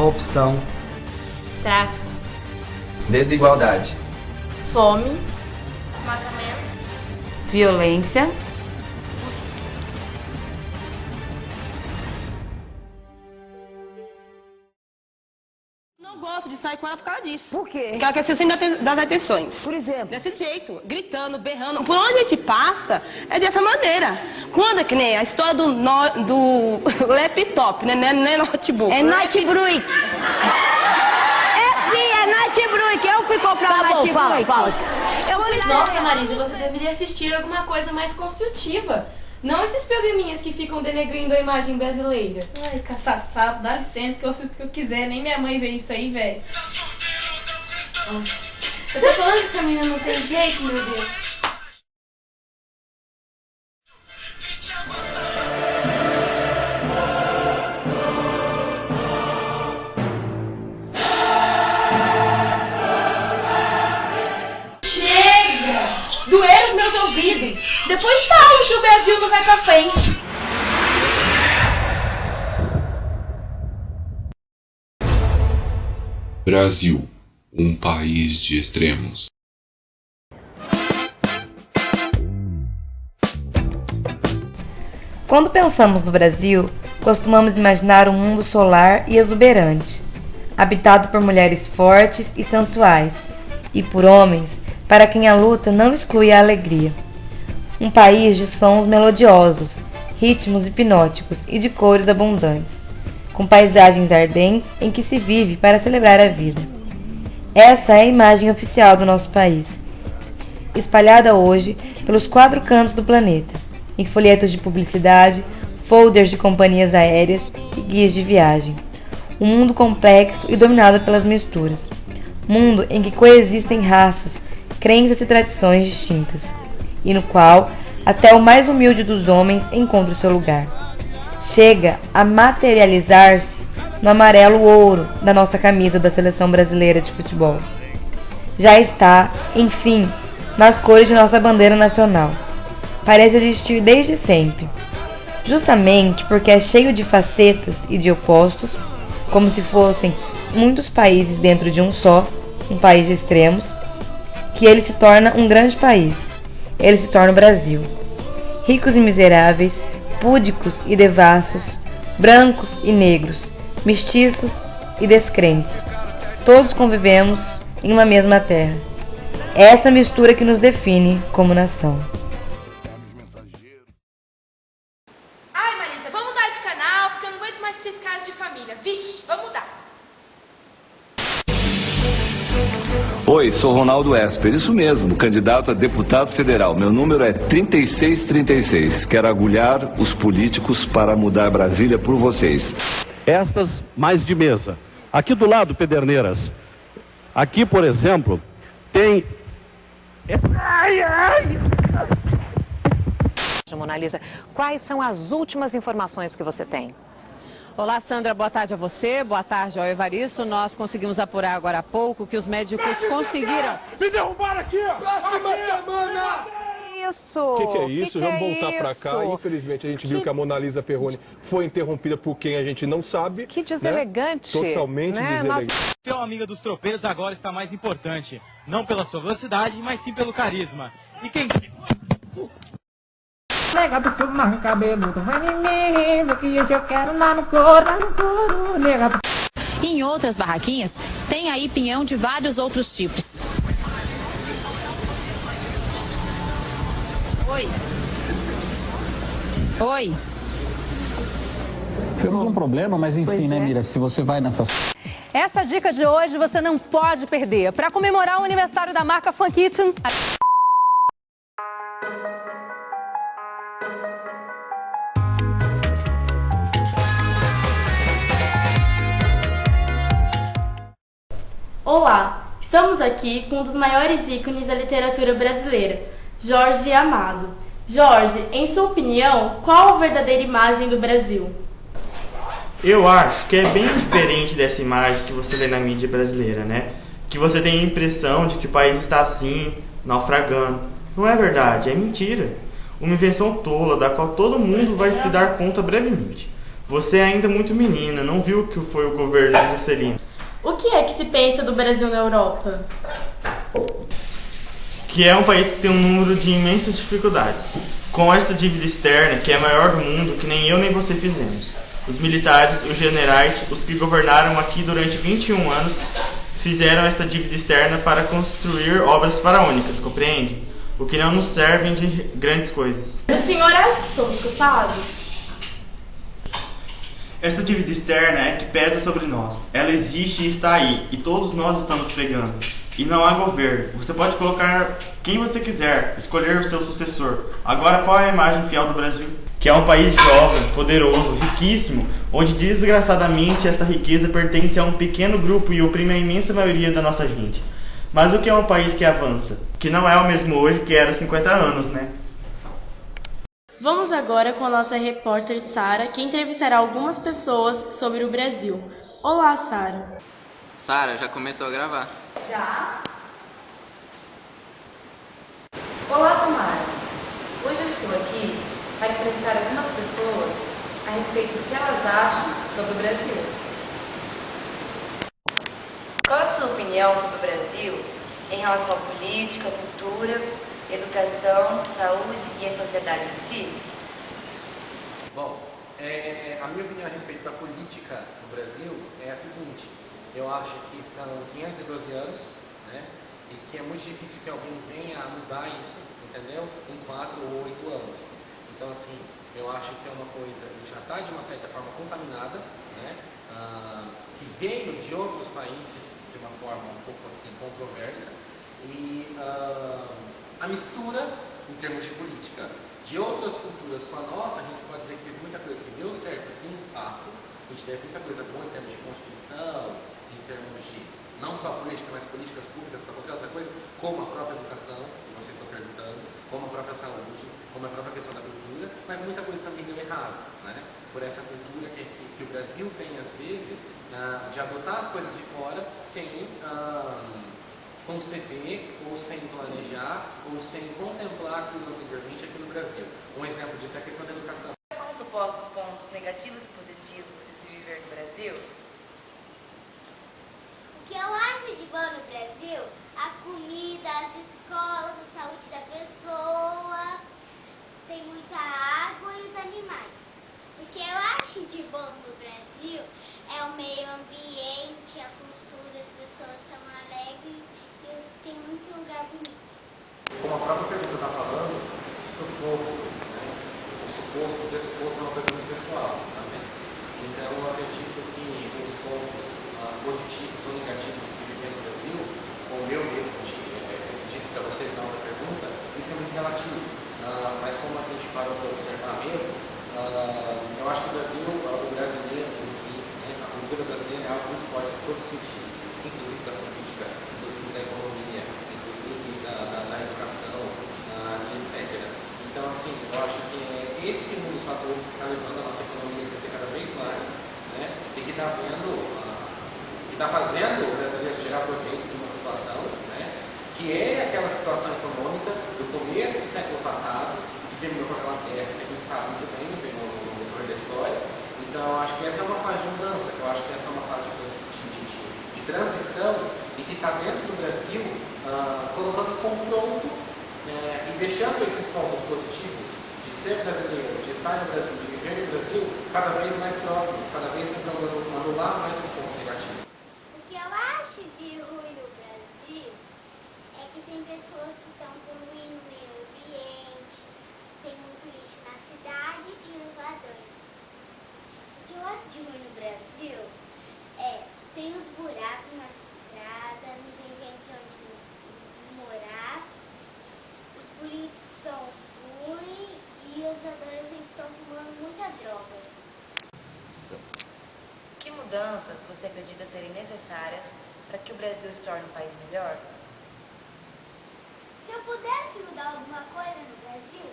corrupção, tráfico, desigualdade, fome, desmatamento, violência, Não gosto de sair com ela por causa disso. Por quê? Porque ela quer ser o centro das atenções. Por exemplo? Desse jeito, gritando, berrando. Por onde a gente passa, é dessa maneira. Quando é que nem a história do laptop, né? Não é notebook. É notebook. É sim, é notebook. Eu fui comprar um notebook. Fala. Nossa, Marisa, você deveria assistir alguma coisa mais construtiva. Não esses programinhas que ficam denegrindo a imagem brasileira. Ai, caçaçado, dá licença que eu assisto o que eu quiser. Nem minha mãe vê isso aí, velho. Você tá falando que essa menina não tem jeito, meu Deus? Doeram os meus ouvidos. Depois falam que o Brasil não vai pra frente. Brasil, um país de extremos. Quando pensamos no Brasil, costumamos imaginar um mundo solar e exuberante, habitado por mulheres fortes e sensuais, e por homens para quem a luta não exclui a alegria. Um país de sons melodiosos, ritmos hipnóticos e de cores abundantes, com paisagens ardentes em que se vive para celebrar a vida. Essa é a imagem oficial do nosso país, espalhada hoje pelos 4 cantos do planeta, em folhetos de publicidade, folders de companhias aéreas e guias de viagem. Um mundo complexo e dominado pelas misturas. Mundo em que coexistem raças, crenças e tradições distintas, e no qual até o mais humilde dos homens encontra o seu lugar. Chega a materializar-se no amarelo ouro da nossa camisa da Seleção Brasileira de Futebol. Já está, enfim, nas cores de nossa bandeira nacional. Parece existir desde sempre, justamente porque é cheio de facetas e de opostos, como se fossem muitos países dentro de um só, um país de extremos, que ele se torna um grande país. Ele se torna o Brasil. Ricos e miseráveis, púdicos e devassos, brancos e negros, mestiços e descrentes. Todos convivemos em uma mesma terra. É essa mistura que nos define como nação. Ai, Marisa, vamos mudar de canal, porque eu não aguento mais esses casos de família. Vixe, vamos mudar. Oi, sou Ronaldo Esper, isso mesmo, candidato a deputado federal. Meu número é 3636. Quero agulhar os políticos para mudar Brasília por vocês. Estas mais de mesa. Aqui do lado, Pederneiras. Aqui, por exemplo, tem... Mona Lisa, quais são as últimas informações que você tem? Olá, Sandra, boa tarde a você, boa tarde ao Evaristo. Nós conseguimos apurar agora há pouco que os médicos conseguiram... Me derrubaram aqui! Próxima semana! Isso! O que é isso? Vamos voltar pra cá. Infelizmente, a gente viu que a Mona Lisa Perrone foi interrompida por quem a gente não sabe. Que deselegante. Né? Totalmente deselegante. Ser uma amiga dos tropeiros agora está mais importante. Não pela sua velocidade, mas sim pelo carisma. E quem... Nega do fogo marrom cabeludo, vai menino, que hoje eu quero lá no couro, nega. Em outras barraquinhas, tem aí pinhão de vários outros tipos. Oi. Oi. Temos um problema, mas enfim, né, Mira, se você vai nessas... Essa dica de hoje você não pode perder. Para comemorar o aniversário da marca Fun Kitchen... Olá, estamos aqui com um dos maiores ícones da literatura brasileira, Jorge Amado. Jorge, em sua opinião, qual a verdadeira imagem do Brasil? Eu acho que é bem diferente dessa imagem que você lê na mídia brasileira, né? Que você tem a impressão de que o país está assim, naufragando. Não é verdade, é mentira. Uma invenção tola da qual todo mundo vai se dar conta brevemente. Você é ainda muito menina, não viu o que foi o governo de Juscelino. O que é que se pensa do Brasil na Europa? Que é um país que tem um número de imensas dificuldades. Com esta dívida externa, que é a maior do mundo, que nem eu nem você fizemos. Os militares, os generais, os que governaram aqui durante 21 anos, fizeram esta dívida externa para construir obras faraônicas, compreende? O que não nos servem de grandes coisas. O senhor acha que somos culpados? Esta dívida externa é que pesa sobre nós. Ela existe e está aí, e todos nós estamos pegando. E não há governo. Você pode colocar quem você quiser, escolher o seu sucessor. Agora, qual é a imagem fiel do Brasil? Que é um país jovem, poderoso, riquíssimo, onde desgraçadamente esta riqueza pertence a um pequeno grupo e oprime a imensa maioria da nossa gente. Mas o que é um país que avança? Que não é o mesmo hoje que era há 50 anos, né? Vamos agora com a nossa repórter Sara, que entrevistará algumas pessoas sobre o Brasil. Olá, Sara. Sara, já começou a gravar. Já? Olá, Tamara. Hoje eu estou aqui para entrevistar algumas pessoas a respeito do que elas acham sobre o Brasil. Qual é a sua opinião sobre o Brasil em relação à política, cultura, educação, saúde e a sociedade em si? Bom, a minha opinião a respeito da política no Brasil é a seguinte: eu acho que são 512 anos, né, e que é muito difícil que alguém venha a mudar isso, entendeu? Em 4 ou 8 anos. Então, assim, eu acho que é uma coisa que já está de uma certa forma contaminada, né, que veio de outros países de uma forma um pouco assim controversa, e a mistura em termos de política de outras culturas com a nossa, a gente pode dizer que teve muita coisa que deu certo, sim, fato. A gente teve muita coisa boa em termos de Constituição, em termos de não só política, mas políticas públicas para qualquer outra coisa, como a própria educação, que vocês estão perguntando, como a própria saúde, como a própria questão da cultura, mas muita coisa também deu errado, né? Por essa cultura que o Brasil tem, às vezes, de adotar as coisas de fora sem conceber, ou sem planejar, ou sem contemplar aquilo anteriormente aqui no Brasil. Um exemplo disso é a questão da educação. Quais são os supostos pontos negativos e positivos de se viver no Brasil? O que eu acho de bom no Brasil, a comida, as escolas, a saúde da pessoa, tem muita água e os animais. O que eu acho de bom no Brasil é o meio ambiente, a cultura, as pessoas são alegres e tem muito lugar bonito. Como a própria pergunta está falando, o povo, né, o pressuposto é uma coisa muito pessoal, também. Então eu acredito que os pontos positivos ou negativos de se viver no Brasil, como eu mesmo disse para vocês na outra pergunta, isso é muito relativo. Mas como a gente parou para observar mesmo, eu acho que o brasileiro em si, né, a cultura brasileira é algo muito forte em todos os sentidos, inclusive da política, inclusive da economia, inclusive da educação, etc. Então, assim, eu acho que esse é um dos fatores que está levando a nossa economia a crescer cada vez mais, né, e que está fazendo o brasileiro tirar proveito de uma situação, né, que é aquela situação econômica do começo do século passado, que terminou com aquelas guerras que a gente sabe muito bem no decorrer da história. Então, eu acho que essa é uma fase de mudança, eu acho que essa é uma fase de transição e que está dentro do Brasil, colocando em confronto e deixando esses pontos positivos de ser brasileiro, de estar no Brasil, de viver no Brasil, cada vez mais próximos, cada vez tentando anular mais os pontos negativos. O que eu acho de ruim no Brasil é que tem pessoas que estão poluindo o meio ambiente, tem muito lixo na cidade e os ladrões. O que eu acho de ruim no Brasil é tem os buracos na estrada, não tem gente onde morar, os políticos são ruins e os adolescentes estão fumando muita droga. Que mudanças você acredita serem necessárias para que o Brasil se torne um país melhor? Se eu pudesse mudar alguma coisa no Brasil,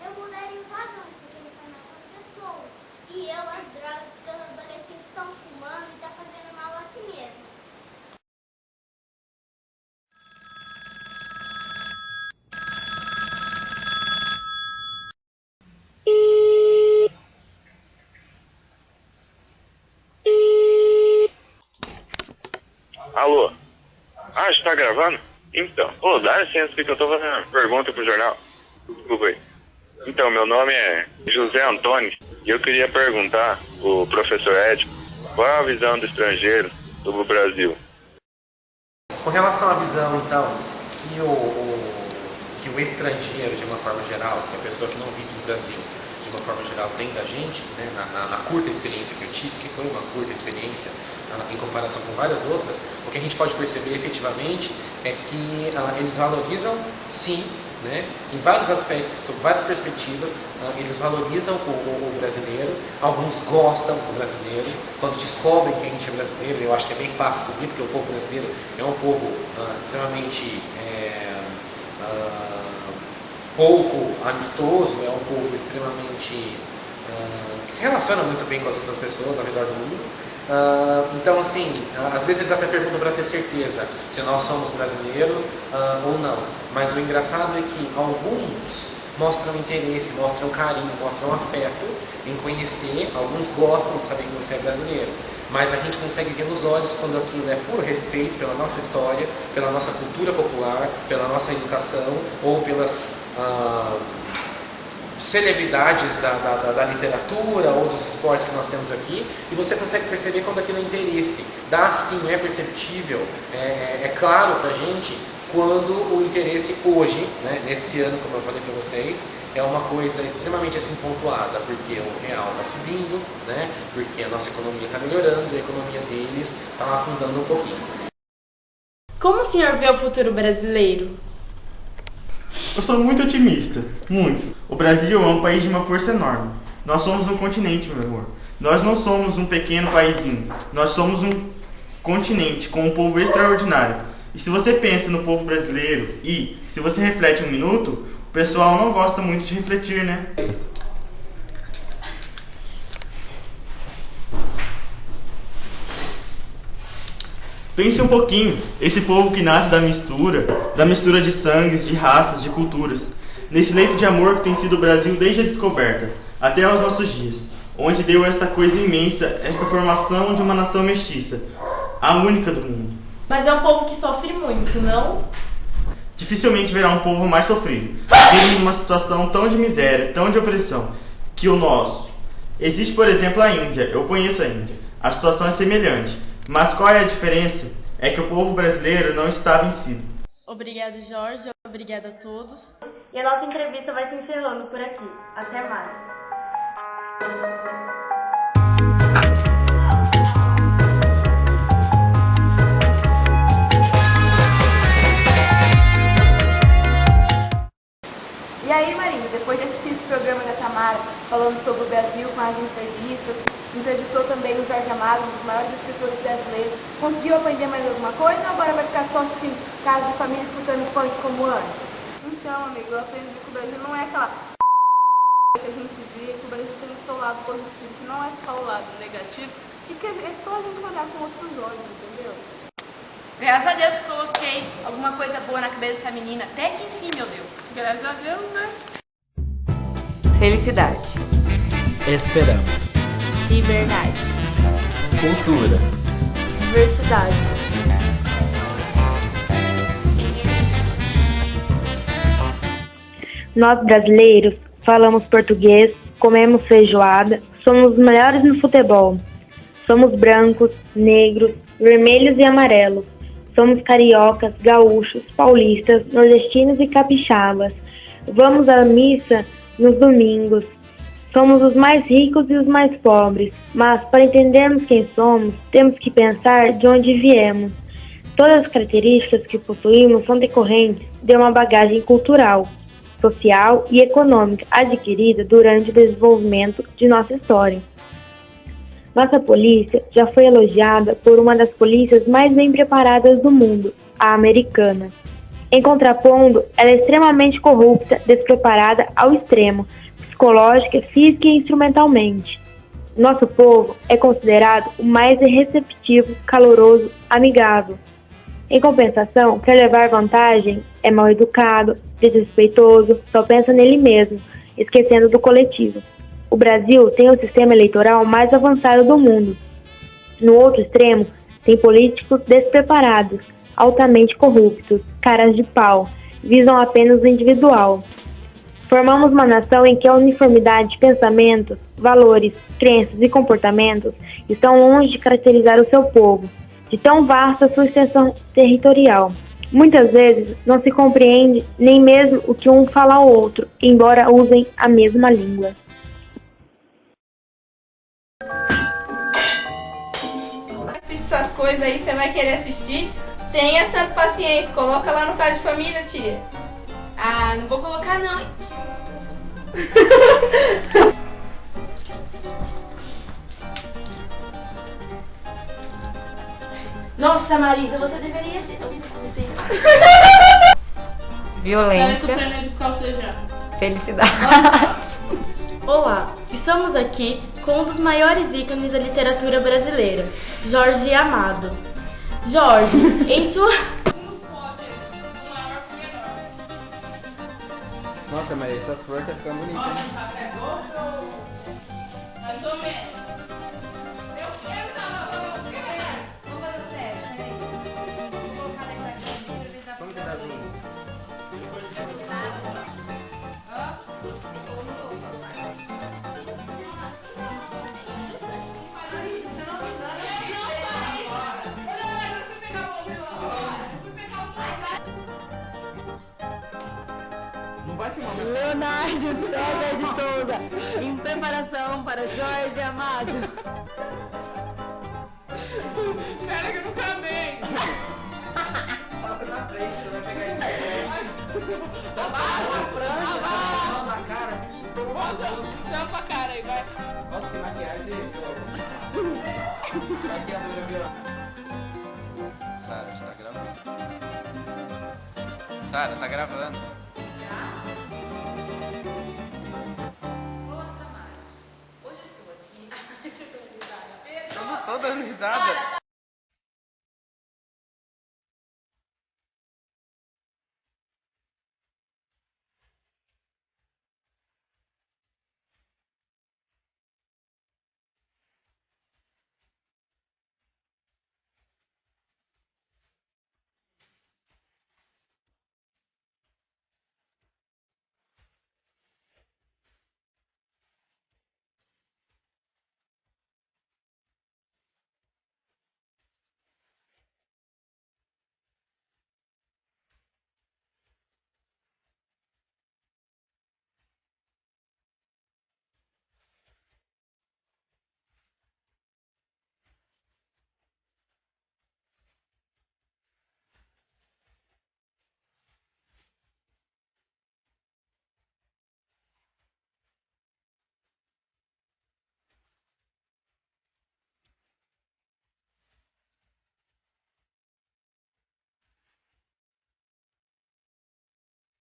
eu mudaria os ladrões, porque eles são nossas pessoas. E as drogas, porque os adolescentes estão fumando e estão fazendo mal a si mesmo. Ah, já tá gravando? Então, dá licença que eu tô fazendo uma pergunta pro jornal. Desculpa aí. Então, meu nome é José Antônio e eu queria perguntar pro professor Ed qual é a visão do estrangeiro sobre o Brasil. Com relação à visão, então, que o estrangeiro, de uma forma geral, que a pessoa que não vive no Brasil, de uma forma geral, tem da gente, né, na curta experiência que eu tive, que foi uma curta experiência em comparação com várias outras, o que a gente pode perceber efetivamente é que eles valorizam, sim, né, em vários aspectos, sob várias perspectivas, eles valorizam o brasileiro, alguns gostam do brasileiro, quando descobrem que a gente é brasileiro, eu acho que é bem fácil descobrir, porque o povo brasileiro é um povo extremamente pouco amistoso, é um povo extremamente que se relaciona muito bem com as outras pessoas ao redor do mundo. Então, assim, às vezes eles até perguntam para ter certeza se nós somos brasileiros ou não. Mas o engraçado é que alguns mostram interesse, mostram carinho, mostram afeto em conhecer, alguns gostam de saber que você é brasileiro. Mas a gente consegue ver nos olhos quando aquilo é por respeito pela nossa história, pela nossa cultura popular, pela nossa educação ou pelas celebridades da literatura ou dos esportes que nós temos aqui, e você consegue perceber quando aquilo é interesse. Sim, é perceptível, é claro pra gente quando o interesse hoje, né, nesse ano, como eu falei para vocês, é uma coisa extremamente assim pontuada, porque o real está subindo, né, porque a nossa economia está melhorando e a economia deles está afundando um pouquinho. Como o senhor vê o futuro brasileiro? Eu sou muito otimista, muito. O Brasil é um país de uma força enorme. Nós somos um continente, meu amor. Nós não somos um pequeno paísinho. Nós somos um continente com um povo extraordinário. E se você pensa no povo brasileiro e se você reflete um minuto, o pessoal não gosta muito de refletir, né? Pense um pouquinho, esse povo que nasce da mistura de sangues, de raças, de culturas, nesse leito de amor que tem sido o Brasil desde a descoberta, até aos nossos dias, onde deu esta coisa imensa, esta formação de uma nação mestiça, a única do mundo. Mas é um povo que sofre muito, não? Dificilmente verá um povo mais sofrido, vive numa situação tão de miséria, tão de opressão, que o nosso. Existe, por exemplo, a Índia, eu conheço a Índia, a situação é semelhante. Mas qual é a diferença? É que o povo brasileiro não está vencido. Obrigada, Jorge. Obrigada a todos. E a nossa entrevista vai se encerrando por aqui. Até mais. E aí, Marinho, depois de assistir esse programa da Tamara, falando sobre o Brasil com as entrevistas, entrevistou também o Jorge Amado, um dos maiores escritores brasileiros. Conseguiu aprender mais alguma coisa ou agora vai ficar só assistindo Casa de Família escutando funk como antes? Então, amigo, eu aprendi que o Brasil não é aquela que a gente vê, que o Brasil tem o seu lado positivo, que não é só o lado negativo, e que é só a gente olhar com outros olhos, entendeu? Graças a Deus que coloquei alguma coisa boa na cabeça dessa menina. Até que enfim, meu Deus. Graças a Deus, né? Felicidade. Esperança. Liberdade. Cultura. Diversidade. Nós brasileiros falamos português, comemos feijoada, somos os melhores no futebol. Somos brancos, negros, vermelhos e amarelos. Somos cariocas, gaúchos, paulistas, nordestinos e capixabas. Vamos à missa nos domingos. Somos os mais ricos e os mais pobres. Mas, para entendermos quem somos, temos que pensar de onde viemos. Todas as características que possuímos são decorrentes de uma bagagem cultural, social e econômica adquirida durante o desenvolvimento de nossa história. Nossa polícia já foi elogiada por uma das polícias mais bem preparadas do mundo, a americana. Em contrapondo, ela é extremamente corrupta, despreparada ao extremo, psicológica, física e instrumentalmente. Nosso povo é considerado o mais receptivo, caloroso, amigável. Em compensação, para levar vantagem, é mal educado, desrespeitoso, só pensa nele mesmo, esquecendo do coletivo. O Brasil tem o sistema eleitoral mais avançado do mundo. No outro extremo, tem políticos despreparados, altamente corruptos, caras de pau, visam apenas o individual. Formamos uma nação em que a uniformidade de pensamentos, valores, crenças e comportamentos estão longe de caracterizar o seu povo, de tão vasta sua extensão territorial. Muitas vezes não se compreende nem mesmo o que um fala ao outro, embora usem a mesma língua. Assiste essas coisas aí, você vai querer assistir? Tenha essa paciência, coloca lá no caso de família, tia. Ah, não vou colocar não. Nossa, Marisa, você deveria ser... Violência. Felicidade. Olá, estamos aqui com um dos maiores ícones da literatura brasileira, Jorge Amado. Jorge, em sua... Nossa, Maria, essas flores tá ficando bonitas, hein? Mais ou menos. Vamos tentar junto. Leonardo César de Souza, em preparação para Jorge Amado. Espera que eu não acabei. Passa na frente, você vai pegar isso. Abaixa, na cara. Tampa a cara aí, vai. Nossa, que maquiagem. Maquiadora, viu? Sara, está gravando. Sara, tá gravando. Olá, Samara. Hoje eu estou aqui. Eu não tô dando risada.